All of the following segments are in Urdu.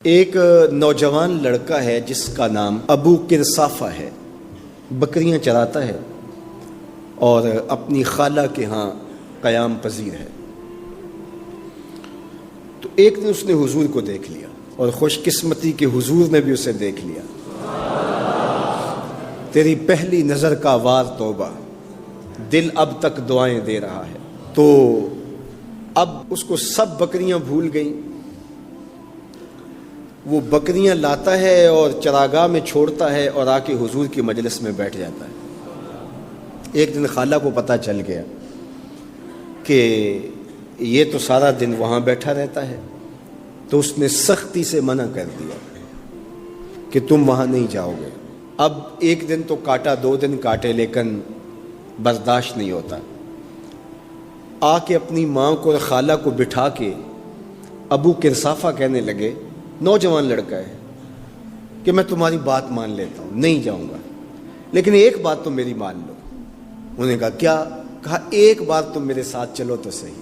ایک نوجوان لڑکا ہے جس کا نام ابو کرصافہ ہے، بکریاں چراتا ہے اور اپنی خالہ کے ہاں قیام پذیر ہے۔ تو ایک دن اس نے حضور کو دیکھ لیا اور خوش قسمتی کہ حضور نے بھی اسے دیکھ لیا۔ تیری پہلی نظر کا وار توبہ، دل اب تک دعائیں دے رہا ہے۔ تو اب اس کو سب بکریاں بھول گئیں، وہ بکریاں لاتا ہے اور چراگاہ میں چھوڑتا ہے اور آ کے حضور کی مجلس میں بیٹھ جاتا ہے۔ ایک دن خالہ کو پتہ چل گیا کہ یہ تو سارا دن وہاں بیٹھا رہتا ہے، تو اس نے سختی سے منع کر دیا کہ تم وہاں نہیں جاؤ گے۔ اب ایک دن تو کاٹا، 2 دن کاٹے، لیکن برداشت نہیں ہوتا۔ آ کے اپنی ماں کو اور خالہ کو بٹھا کے ابو کرصافہ کہنے لگے، نوجوان لڑکا ہے، کہ میں تمہاری بات مان لیتا ہوں، نہیں جاؤں گا، لیکن ایک بات تم میری مان لو۔ انہوں نے کہا کیا؟ کہا ایک بار تم میرے ساتھ چلو تو صحیح،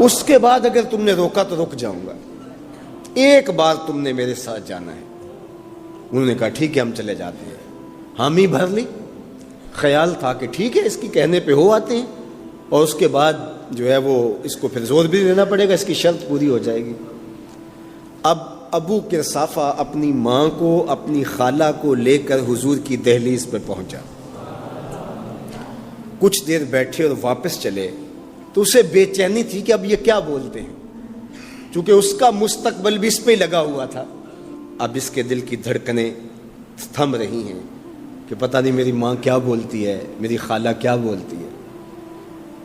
اس کے بعد اگر تم نے روکا تو رک جاؤں گا، ایک بار تم نے میرے ساتھ جانا ہے۔ انہوں نے کہا ٹھیک ہے، ہم چلے جاتے ہیں۔ حامی بھر لی، خیال تھا کہ ٹھیک ہے اس کی کہنے پہ ہو آتے ہیں، اور اس کے بعد جو ہے وہ اس کو پھر زور بھی دینا پڑے گا، اس کی شرط پوری ہو جائے گی۔ اب ابو کرصافہ اپنی ماں کو، اپنی خالہ کو لے کر حضور کی دہلیز پہ پہنچا۔ کچھ دیر بیٹھے اور واپس چلے تو اسے بے چینی تھی کہ اب یہ کیا بولتے ہیں، چونکہ اس کا مستقبل بھی اس پہ لگا ہوا تھا۔ اب اس کے دل کی دھڑکنیں تھم رہی ہیں کہ پتہ نہیں میری ماں کیا بولتی ہے، میری خالہ کیا بولتی ہے۔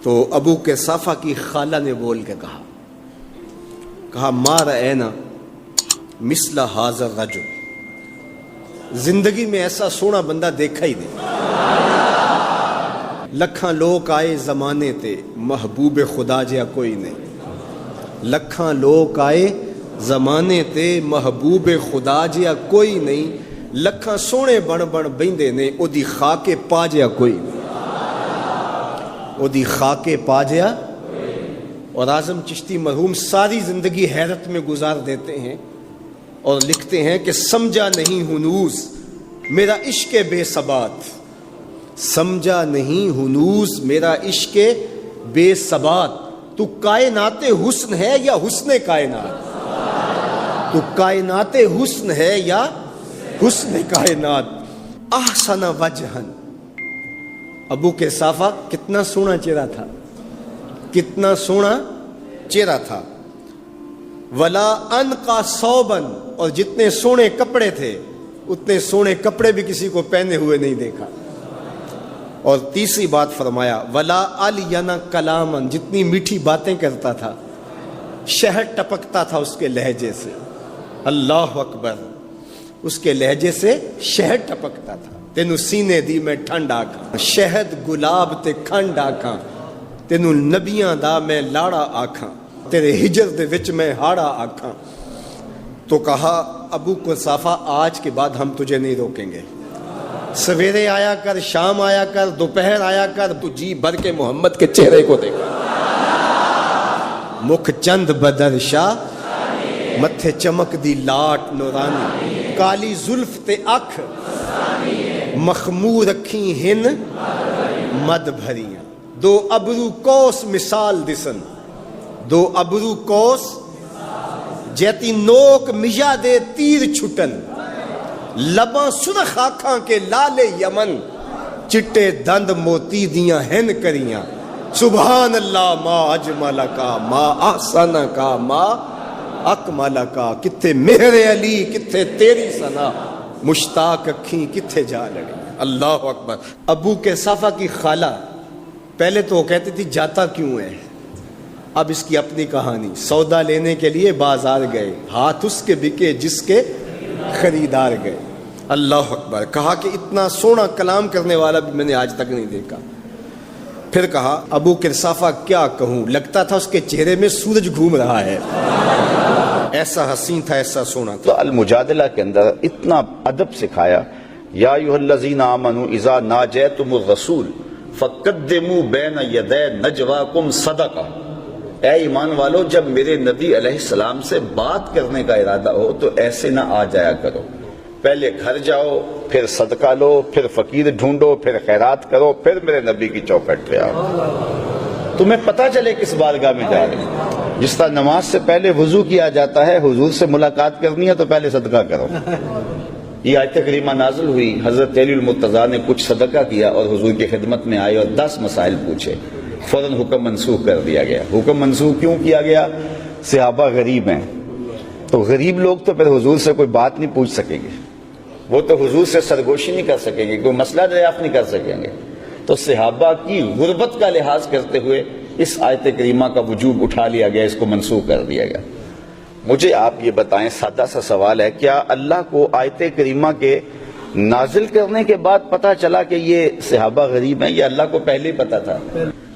تو ابو کرصافہ کی خالہ نے بول کے کہا ما رأینا مثل ھذا الرجل، زندگی میں ایسا سونا بندہ دیکھا ہی نہیں۔ لکھاں لوگ آئے زمانے تے، محبوب خدا جیا کوئی نہیں۔ لکھاں لوگ آئے زمانے تے، محبوب خدا جیا کوئی نہیں۔ لکھاں سونے بن بن بیندے نے، او دی خاکے پا جیا کوئی نہیں، او دی خاکے پا جیا۔ اور اعظم چشتی مرحوم ساری زندگی حیرت میں گزار دیتے ہیں اور لکھتے ہیں کہ سمجھا نہیں ہنوز میرا عشق بے ثبات، سمجھا نہیں ہنوز میرا عشق بے ثبات۔ تو کائنات حسن ہے یا حسن کائنات؟ تو کائنات حسن ہے یا حسن کائنات؟ احسن وجہن، ابو کرصافہ کتنا سونا چہرہ تھا، کتنا سونا چہرہ تھا۔ ولا انقا ثوبن، اور جتنے سونے کپڑے تھے اتنے سونے کپڑے بھی کسی کو پہنے ہوئے نہیں دیکھا۔ اور تیسری بات فرمایا ولا الینا کلامن، جتنی میٹھی باتیں کرتا تھا، شہد ٹپکتا تھا اس کے لہجے سے۔ اللہ اکبر، اس کے لہجے سے شہد ٹپکتا تھا۔ تینو سینے دی میں ٹھنڈ آکھاں، شہد گلاب تے کھنڈ آکھاں، تینو نبیاں دا میں لاڑا آکھاں، تیرے ہجر دے وچ میں ہاڑا آکھاں۔ تو کہا ابو کرصافہ آج کے بعد ہم تجھے نہیں روکیں گے، سویرے آیا کر، شام آیا کر، دوپہر آیا کر، تو جی بھر کے محمد کے چہرے کو دیکھا۔ مکھ چند بدر شاہ، متھے چمک دی لاٹ نورانی، کالی زلف تے اکھ، مخمور رکھی ہن مد بھریاں۔ 2 ابرو کوس مثال دسن، 2 ابرو کوس جیتی نوک مجا دے تیر چھٹن، لباں سرخ آنکھاں کے لال یمن، چٹے دند موتی دیاں ہن کریاں۔ سبحان اللہ ما اجمل کا، ما احسن کا، ما اکمل کا۔ کتھے مہر علی، کتھے تیری ثنا، مشتاق اکھیں کتھے جا لڑی۔ اللہ اکبر۔ ابو کرصافہ کی خالہ پہلے تو وہ کہتی تھی جاتا کیوں ہے، اب اس کی اپنی کہانی۔ سودا لینے کے لیے بازار گئے، ہاتھ اس کے بکے جس کے خریدار گئے۔ اللہ اکبر۔ کہا کہ اتنا سونا کلام کرنے والا بھی میں نے آج تک نہیں دیکھا۔ پھر کہا ابو کرصافہ کیا کہوں، لگتا تھا اس کے چہرے میں سورج گھوم رہا ہے، ایسا حسین تھا، ایسا سونا تھا۔ المجادلہ کے اندر اتنا ادب سکھایا، یا ایھا الذین آمنوا اذا ناجیتم الرسول فقدموا بین یدی نجواکم صدقہ، اے ایمان والو جب میرے نبی علیہ السلام سے بات کرنے کا ارادہ ہو تو ایسے نہ آ جایا کرو، پہلے گھر جاؤ، پھر صدقہ لو، پھر فقیر ڈھونڈو، پھر خیرات کرو، پھر میرے نبی کی چوکھٹ پہ آؤ، تمہیں پتہ چلے کس بارگاہ میں جا رہے ہیں۔ جس طرح نماز سے پہلے وضو کیا جاتا ہے، حضور سے ملاقات کرنی ہے تو پہلے صدقہ کرو۔ یہ آیت کریمہ نازل ہوئی، حضرت علی المرتضیٰ نے کچھ صدقہ کیا اور حضور کی خدمت میں آئے اور 10 مسائل پوچھے، فوراً حکم منسوخ کر دیا گیا۔ حکم منسوخ کیوں کیا گیا؟ صحابہ غریب ہیں، تو غریب لوگ تو پھر حضور سے کوئی بات نہیں پوچھ سکیں گے، وہ تو حضور سے سرگوشی نہیں کر سکیں گے، کوئی مسئلہ دریافت نہیں کر سکیں گے، تو صحابہ کی غربت کا لحاظ کرتے ہوئے اس آیت کریمہ کا وجوب اٹھا لیا گیا، اس کو منسوخ کر دیا گیا۔ مجھے آپ یہ بتائیں، سادہ سا سوال ہے، کیا اللہ کو آیت کریمہ کے نازل کرنے کے بعد پتا چلا کہ یہ صحابہ غریب ہیں، یا اللہ کو پہلے ہی پتا تھا؟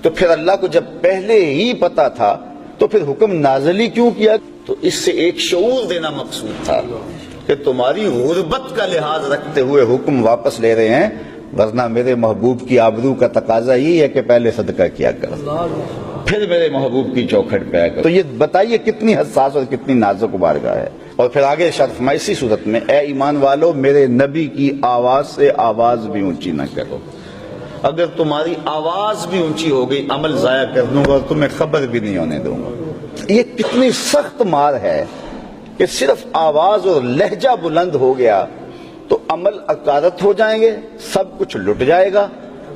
تو پھر اللہ کو جب پہلے ہی پتا تھا تو پھر حکم نازل ہی کیوں کیا؟ تو اس سے ایک شعور دینا مقصود تھا کہ تمہاری غربت کا لحاظ رکھتے ہوئے حکم واپس لے رہے ہیں، ورنہ میرے محبوب کی آبرو کا تقاضا یہ ہے کہ پہلے صدقہ کیا کرو، پھر میرے محبوب کی چوکھٹ پہ آیا کرو۔ تو یہ بتائیے کتنی حساس اور کتنی نازک بارگاہ ہے۔ اور پھر آگے ارشاد فرمایا اسی صورت میں، اے ایمان والو میرے نبی کی آواز سے آواز بھی اونچی نہ کرو، اگر تمہاری آواز بھی اونچی ہو گئی عمل ضائع کر دوں گا اور تمہیں خبر بھی نہیں ہونے دوں گا۔ یہ کتنی سخت مار ہے کہ صرف آواز اور لہجہ بلند ہو گیا تو عمل اکارت ہو جائیں گے، سب کچھ لٹ جائے گا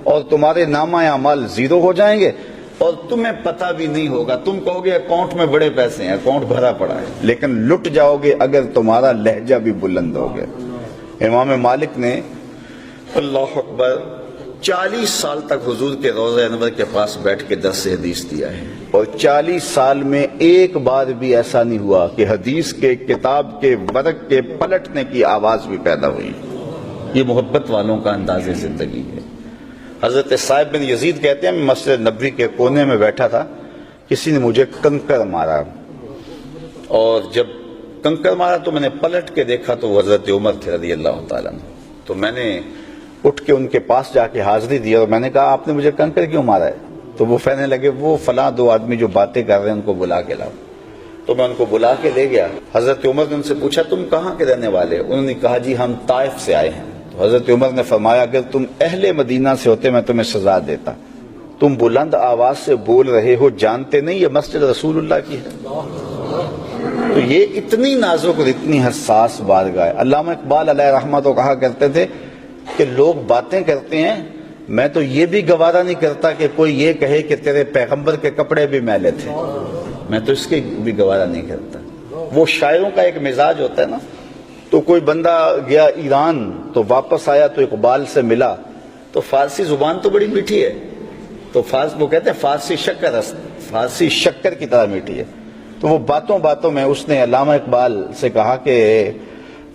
اور تمہارے نامہ اعمال زیرو ہو جائیں گے اور تمہیں پتہ بھی نہیں ہوگا۔ تم کہو گے اکاؤنٹ میں بڑے پیسے ہیں، اکاؤنٹ بھرا پڑا ہے، لیکن لٹ جاؤ گے اگر تمہارا لہجہ بھی بلند ہو گیا۔ امام مالک نے اللہ اکبر 40 سال تک حضور کے روضہ انور کے پاس بیٹھ کے درس حدیث دیا ہے، اور 40 سال میں ایک بار بھی ایسا نہیں ہوا کہ حدیث کے کتاب کے ورق کے پلٹنے کی آواز بھی پیدا ہوئی۔ یہ محبت والوں کا انداز زندگی ہے۔ حضرت صاحب بن یزید کہتے ہیں، میں مسجد نبوی کے کونے میں بیٹھا تھا، کسی نے مجھے کنکر مارا، اور جب کنکر مارا تو میں نے پلٹ کے دیکھا تو حضرت عمر تھے رضی اللہ تعالیٰ عنہ۔ تو میں نے اٹھ کے ان کے پاس جا کے حاضری دی اور میں نے کہا آپ نے مجھے کنکر کیوں مارا ہے؟ تو وہ کہنے لگے وہ فلاں 2 آدمی جو باتیں کر رہے ہیں ان کو بلا کے لاؤ۔ تو میں ان کو بلا کے لے گیا۔ حضرت عمر نے ان سے پوچھا تم کہاں کے رہنے والے؟ انہوں نے کہا جی ہم طائف سے آئے ہیں۔ تو حضرت عمر نے فرمایا اگر تم اہل مدینہ سے ہوتے میں تمہیں سزا دیتا، تم بلند آواز سے بول رہے ہو، جانتے نہیں یہ مسجد رسول اللہ کی ہے؟ تو یہ اتنی نازک اور اتنی حساس بارگاہ ہے۔ علامہ اقبال علیہ رحمہ تو کہا کرتے تھے کہ لوگ باتیں کرتے ہیں، میں تو یہ بھی گوارا نہیں کرتا کہ کوئی یہ کہے کہ تیرے پیغمبر کے کپڑے بھی میلے تھے، میں تو اس کی بھی گوارا نہیں کرتا۔ وہ شاعروں کا ایک مزاج ہوتا ہے نا، تو کوئی بندہ گیا ایران تو واپس آیا تو اقبال سے ملا، تو فارسی زبان تو بڑی میٹھی ہے، تو وہ کہتے ہیں فارسی شکر کی طرح میٹھی ہے۔ تو وہ باتوں باتوں میں اس نے علامہ اقبال سے کہا کہ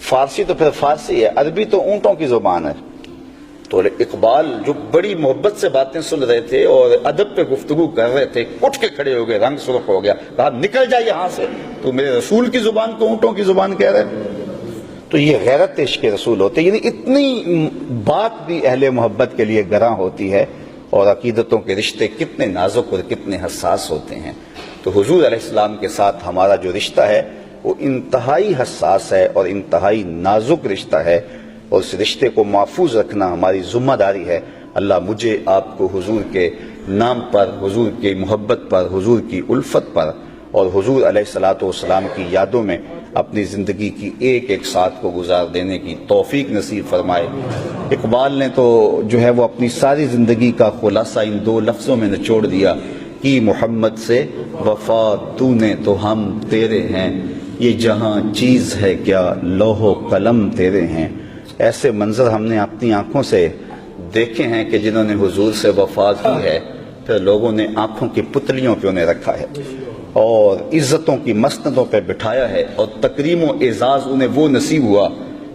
فارسی تو پھر فارسی ہے، عربی تو اونٹوں کی زبان ہے۔ تو اقبال جو بڑی محبت سے باتیں سن رہے تھے اور ادب پہ گفتگو کر رہے تھے، اٹھ کے کھڑے ہو گئے، رنگ سرخ ہو گیا، کہا نکل جا یہاں سے، تو میرے رسول کی زبان کو اونٹوں کی زبان کہہ رہے۔ تو یہ غیرت عشق رسول ہوتے، یعنی اتنی بات بھی اہل محبت کے لیے گراں ہوتی ہے، اور عقیدتوں کے رشتے کتنے نازک اور کتنے حساس ہوتے ہیں۔ تو حضور علیہ السلام کے ساتھ ہمارا جو رشتہ ہے وہ انتہائی حساس ہے اور انتہائی نازک رشتہ ہے، اور اس رشتے کو محفوظ رکھنا ہماری ذمہ داری ہے۔ اللہ مجھے آپ کو حضور کے نام پر، حضور کی محبت پر، حضور کی الفت پر اور حضور علیہ الصلوۃ والسلام کی یادوں میں اپنی زندگی کی ایک ایک ساتھ کو گزار دینے کی توفیق نصیب فرمائے۔ اقبال نے تو جو ہے وہ اپنی ساری زندگی کا خلاصہ ان 2 لفظوں میں نچوڑ دیا کہ محمد سے وفا تو نے تو ہم تیرے ہیں، یہ جہاں چیز ہے کیا لوح و قلم تیرے ہیں۔ ایسے منظر ہم نے اپنی آنکھوں سے دیکھے ہیں کہ جنہوں نے حضور سے وفا کی ہے، پھر لوگوں نے آنکھوں کی پتلیوں پہ انہیں رکھا ہے اور عزتوں کی مسندوں پہ بٹھایا ہے، اور تکریم و اعزاز انہیں وہ نصیب ہوا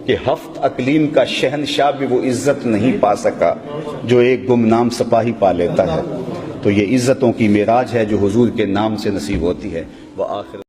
کہ 7 اقلیم کا شہنشاہ بھی وہ عزت نہیں پا سکا جو ایک گمنام سپاہی پا لیتا ہے۔ تو یہ عزتوں کی معراج ہے جو حضور کے نام سے نصیب ہوتی ہے۔ وآخر